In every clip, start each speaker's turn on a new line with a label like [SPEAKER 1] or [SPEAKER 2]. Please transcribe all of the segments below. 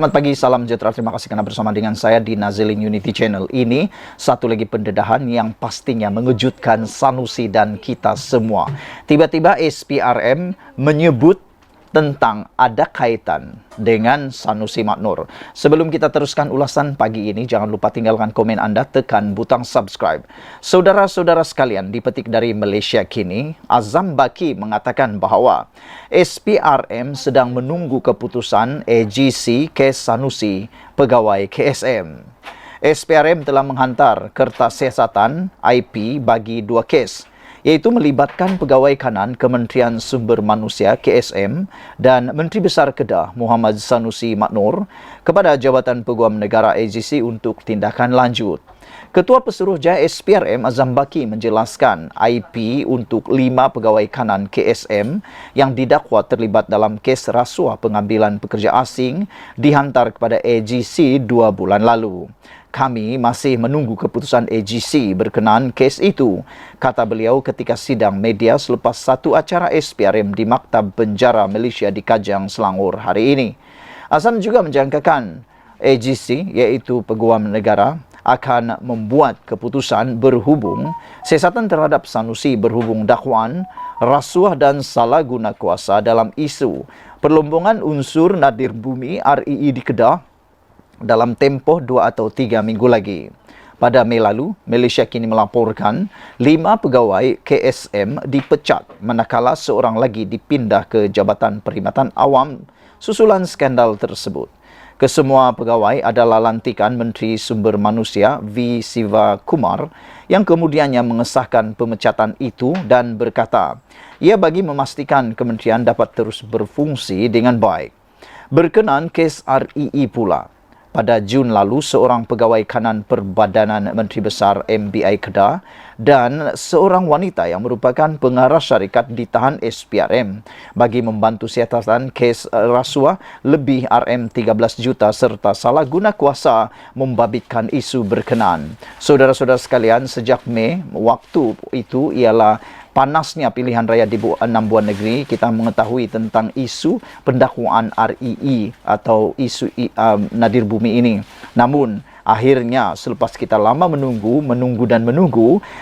[SPEAKER 1] Selamat pagi, salam sejahtera. Terima kasih karena bersama dengan saya di Nazilin Unity Channel. Ini satu lagi pendedahan yang pastinya mengejutkan Sanusi dan kita semua. Tiba-tiba SPRM menyebut tentang ada kaitan dengan Sanusi Maknur. Sebelum kita teruskan ulasan pagi ini, jangan lupa tinggalkan komen Anda, tekan butang subscribe. Saudara-saudara sekalian, dipetik dari Malaysia Kini, Azam Baki mengatakan bahawa SPRM sedang menunggu keputusan AGC kes Sanusi pegawai KSM. SPRM telah menghantar kertas siasatan IP bagi dua kes, iaitu melibatkan Pegawai Kanan Kementerian Sumber Manusia KSM dan Menteri Besar Kedah Muhammad Sanusi Maknur kepada Jabatan Peguam Negara AGC untuk tindakan lanjut. Ketua Pesuruhjaya SPRM Azam Baki menjelaskan IP untuk 5 Pegawai Kanan KSM yang didakwa terlibat dalam kes rasuah pengambilan pekerja asing dihantar kepada AGC 2 bulan lalu. Kami masih menunggu keputusan AGC berkenaan kes itu, kata beliau ketika sidang media selepas satu acara SPRM di Maktab Penjara Malaysia di Kajang, Selangor hari ini. Azam juga menjangkakan AGC, iaitu Peguam Negara, akan membuat keputusan berhubung siasatan terhadap Sanusi berhubung dakwaan rasuah dan salah guna kuasa dalam isu perlombongan unsur nadir bumi RII di Kedah dalam tempoh 2 atau 3 minggu lagi. Pada Mei lalu, Malaysia Kini melaporkan 5 pegawai KSM dipecat manakala seorang lagi dipindah ke Jabatan Perkhidmatan Awam susulan skandal tersebut. Kesemua pegawai adalah lantikan Menteri Sumber Manusia V. Siva Kumar yang kemudiannya mengesahkan pemecatan itu dan berkata, ia bagi memastikan kementerian dapat terus berfungsi dengan baik. Berkenaan kes RII pula, pada Jun lalu, seorang pegawai kanan Perbadanan Menteri Besar MBI Kedah dan seorang wanita yang merupakan pengarah syarikat ditahan SPRM bagi membantu siasatan kes rasuah lebih RM13 juta serta salah guna kuasa membabitkan isu berkenaan. Saudara-saudara sekalian, sejak Mei, waktu itu ialah panasnya pilihan raya di 6 buah negeri, kita mengetahui tentang isu pendakwaan RII atau isu nadir bumi ini. Namun, akhirnya selepas kita lama menunggu,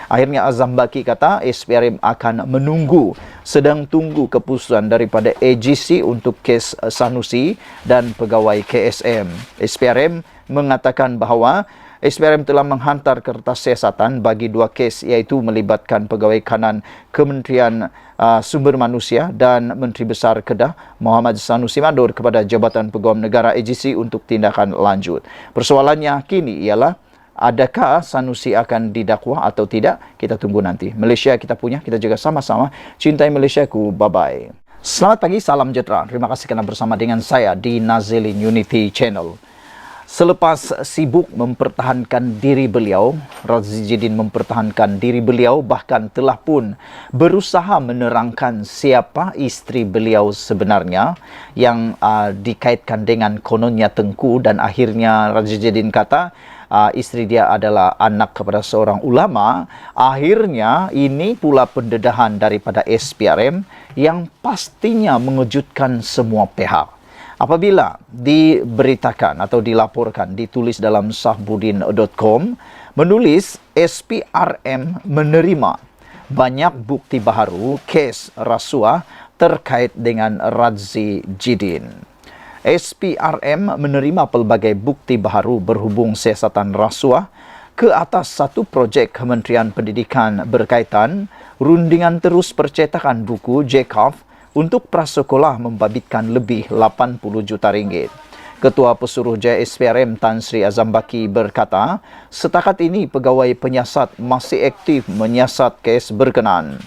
[SPEAKER 1] akhirnya Azam Baki kata SPRM akan menunggu, sedang tunggu keputusan daripada AGC untuk kes Sanusi dan pegawai KSM. SPRM mengatakan bahawa SPRM telah menghantar kertas siasatan bagi 2 kes, iaitu melibatkan Pegawai Kanan Kementerian Sumber Manusia dan Menteri Besar Kedah Muhammad Sanusi Maknur kepada Jabatan Peguam Negara AGC untuk tindakan lanjut. Persoalannya kini ialah, adakah Sanusi akan didakwa atau tidak? Kita tunggu nanti. Malaysia kita punya, kita jaga sama-sama. Cintai Malaysiaku. Bye-bye. Selamat pagi, salam sejahtera. Terima kasih kerana bersama dengan saya di Nazilin Unity Channel. Selepas sibuk mempertahankan diri beliau, Razidin mempertahankan diri beliau, bahkan telah pun berusaha menerangkan siapa isteri beliau sebenarnya yang dikaitkan dengan kononnya Tengku, dan akhirnya Razidin kata isteri dia adalah anak kepada seorang ulama. Akhirnya ini pula pendedahan daripada SPRM yang pastinya mengejutkan semua pihak. Apabila diberitakan atau dilaporkan, ditulis dalam sahbudin.com, menulis SPRM menerima banyak bukti baharu kes rasuah terkait dengan Razidin. SPRM menerima pelbagai bukti baharu berhubung siasatan rasuah ke atas satu projek Kementerian Pendidikan berkaitan rundingan terus percetakan buku JKAF untuk prasekolah membabitkan lebih 80 juta ringgit. Ketua Pesuruhjaya SPRM Tan Sri Azam Baki berkata, setakat ini pegawai penyiasat masih aktif menyiasat kes berkenaan.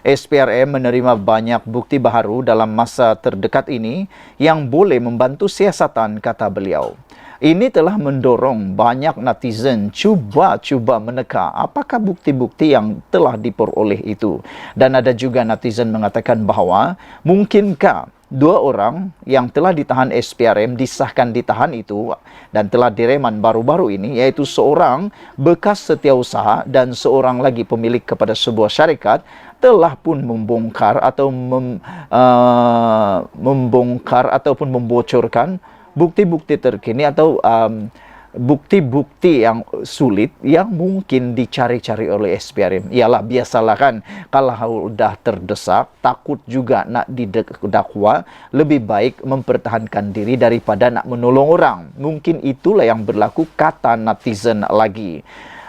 [SPEAKER 1] SPRM menerima banyak bukti baharu dalam masa terdekat ini yang boleh membantu siasatan, kata beliau. Ini telah mendorong banyak netizen cuba meneka apakah bukti-bukti yang telah diperoleh itu. Dan ada juga netizen mengatakan bahawa mungkinkah 2 orang yang telah ditahan SPRM disahkan ditahan itu dan telah direman baru-baru ini, iaitu seorang bekas setiausaha dan seorang lagi pemilik kepada sebuah syarikat, telah pun membongkar ataupun membocorkan bukti-bukti terkini atau bukti-bukti yang sulit yang mungkin dicari-cari oleh SPRM. Iyalah, biasalah kan, kalau udah terdesak, takut juga nak didakwa, lebih baik mempertahankan diri daripada nak menolong orang. Mungkin itulah yang berlaku, kata netizen lagi.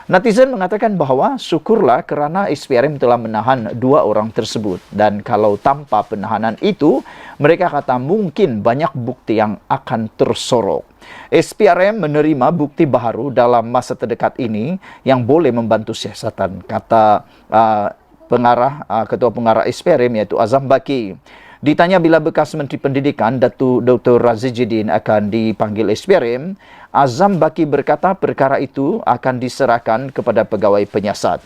[SPEAKER 1] Netizen mengatakan bahwa syukurlah kerana SPRM telah menahan 2 orang tersebut. Dan kalau tanpa penahanan itu, mereka kata mungkin banyak bukti yang akan tersorok. SPRM menerima bukti baru dalam masa terdekat ini yang boleh membantu siasatan, kata Ketua Pengarah SPRM iaitu Azam Baki. Ditanya bila bekas Menteri Pendidikan Dr. Razidin akan dipanggil SPRM, Azam Baki berkata perkara itu akan diserahkan kepada pegawai penyiasat.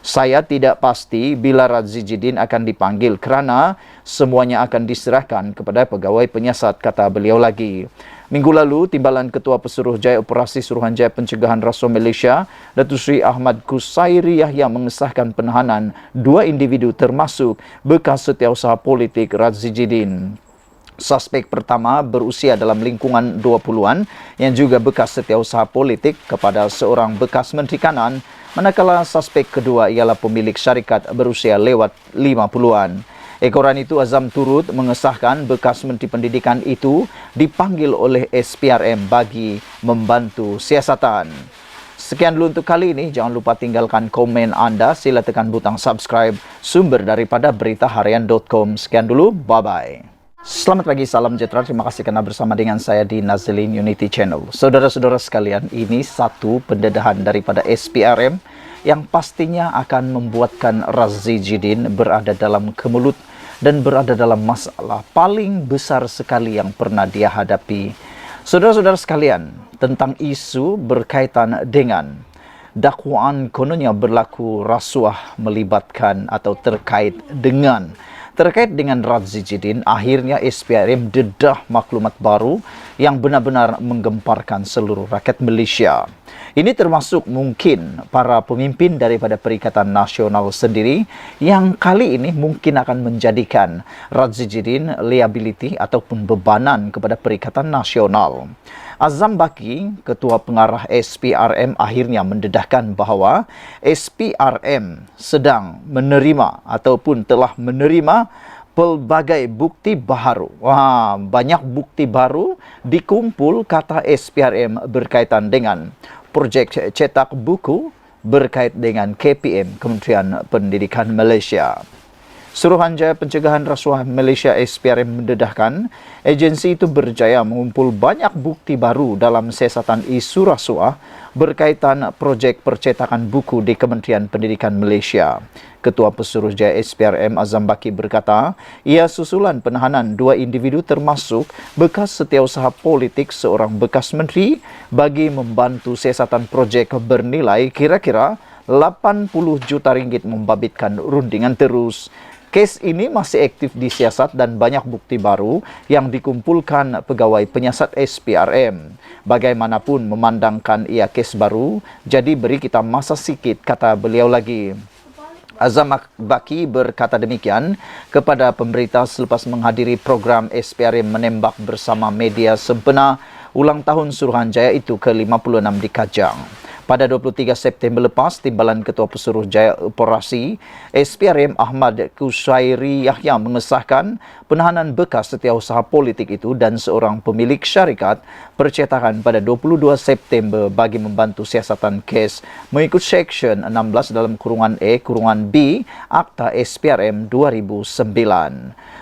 [SPEAKER 1] Saya tidak pasti bila Razidin akan dipanggil kerana semuanya akan diserahkan kepada pegawai penyiasat, kata beliau lagi. Minggu lalu, Timbalan Ketua Pesuruhjaya Operasi Suruhanjaya Pencegahan Rasuah Malaysia, Datuk Seri Ahmad Kusairi Yahya mengesahkan penahanan 2 individu termasuk bekas setiausaha politik Razidin. Suspek pertama berusia dalam lingkungan 20-an yang juga bekas setiausaha politik kepada seorang bekas Menteri Kanan, manakala suspek kedua ialah pemilik syarikat berusia lewat 50-an. Ekoran itu Azam turut mengesahkan bekas Menteri Pendidikan itu dipanggil oleh SPRM bagi membantu siasatan. Sekian dulu untuk kali ini. Jangan lupa tinggalkan komen anda. Sila tekan butang subscribe. Sumber daripada beritaharian.com. Sekian dulu. Bye-bye. Selamat pagi, salam sejahtera. Terima kasih kerana bersama dengan saya di Nazilin Unity Channel. Saudara-saudara sekalian, ini satu pendedahan daripada SPRM yang pastinya akan membuatkan Razidin berada dalam kemelut dan berada dalam masalah paling besar sekali yang pernah dia hadapi. Saudara-saudara sekalian, tentang isu berkaitan dengan dakwaan kononnya berlaku rasuah melibatkan atau terkait dengan Razidin, akhirnya SPRM dedah maklumat baru yang benar-benar menggemparkan seluruh rakyat Malaysia. Ini termasuk mungkin para pemimpin daripada Perikatan Nasional sendiri yang kali ini mungkin akan menjadikan Razidin liability ataupun bebanan kepada Perikatan Nasional. Azam Baki, Ketua Pengarah SPRM, akhirnya mendedahkan bahawa SPRM sedang menerima ataupun telah menerima pelbagai bukti baru. Banyak bukti baru dikumpul, kata SPRM, berkaitan dengan projek cetak buku berkait dengan KPM, Kementerian Pendidikan Malaysia. Suruhanjaya Pencegahan Rasuah Malaysia SPRM mendedahkan agensi itu berjaya mengumpul banyak bukti baru dalam siasatan isu rasuah berkaitan projek percetakan buku di Kementerian Pendidikan Malaysia. Ketua Pesuruhjaya SPRM Azam Baki berkata, ia susulan penahanan 2 individu termasuk bekas setiausaha politik seorang bekas menteri bagi membantu siasatan projek bernilai kira-kira 80 juta ringgit membabitkan rundingan terus. Kes ini masih aktif disiasat dan banyak bukti baru yang dikumpulkan pegawai penyiasat SPRM. Bagaimanapun memandangkan ia kes baru, jadi beri kita masa sikit, kata beliau lagi. Azam Baki berkata demikian kepada pemberita selepas menghadiri program SPRM Menembak Bersama Media sempena ulang tahun Suruhanjaya itu ke-56 di Kajang. Pada 23 September lepas, Timbalan Ketua Pesuruhjaya Operasi SPRM Ahmad Kusairi Yahya mengesahkan penahanan bekas setiausaha politik itu dan seorang pemilik syarikat percetakan pada 22 September bagi membantu siasatan kes mengikut Seksyen 16 dalam kurungan E, kurungan B, Akta SPRM 2009.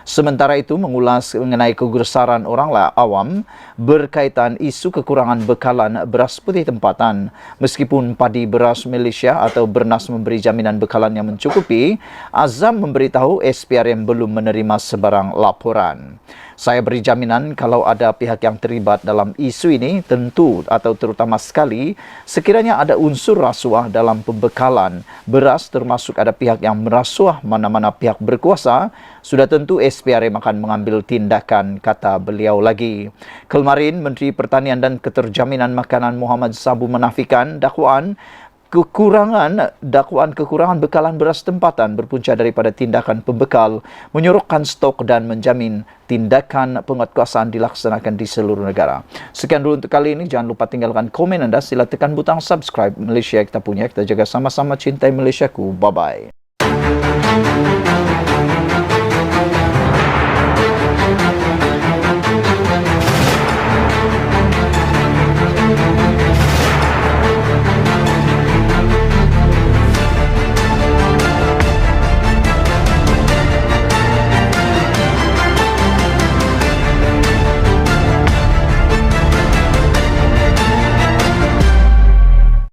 [SPEAKER 1] Sementara itu, mengulas mengenai kegusaran orang awam berkaitan isu kekurangan bekalan beras putih tempatan. Meskipun Padi Beras Malaysia atau Bernas memberi jaminan bekalan yang mencukupi, Azam memberitahu SPRM belum menerima sebarang laporan. Saya beri jaminan kalau ada pihak yang terlibat dalam isu ini, tentu atau terutama sekali sekiranya ada unsur rasuah dalam pembekalan beras, termasuk ada pihak yang merasuah mana-mana pihak berkuasa, sudah tentu SPRM akan mengambil tindakan, kata beliau lagi. Kemarin, Menteri Pertanian dan Keterjaminan Makanan Muhammad Sabu menafikan dakwaan dakwaan kekurangan bekalan beras tempatan berpunca daripada tindakan pembekal, menyorokkan stok dan menjamin tindakan penguatkuasaan dilaksanakan di seluruh negara. Sekian dulu untuk kali ini. Jangan lupa tinggalkan komen anda. Sila tekan butang subscribe. Malaysia kita punya. Kita jaga sama-sama cintai Malaysiaku. Bye-bye.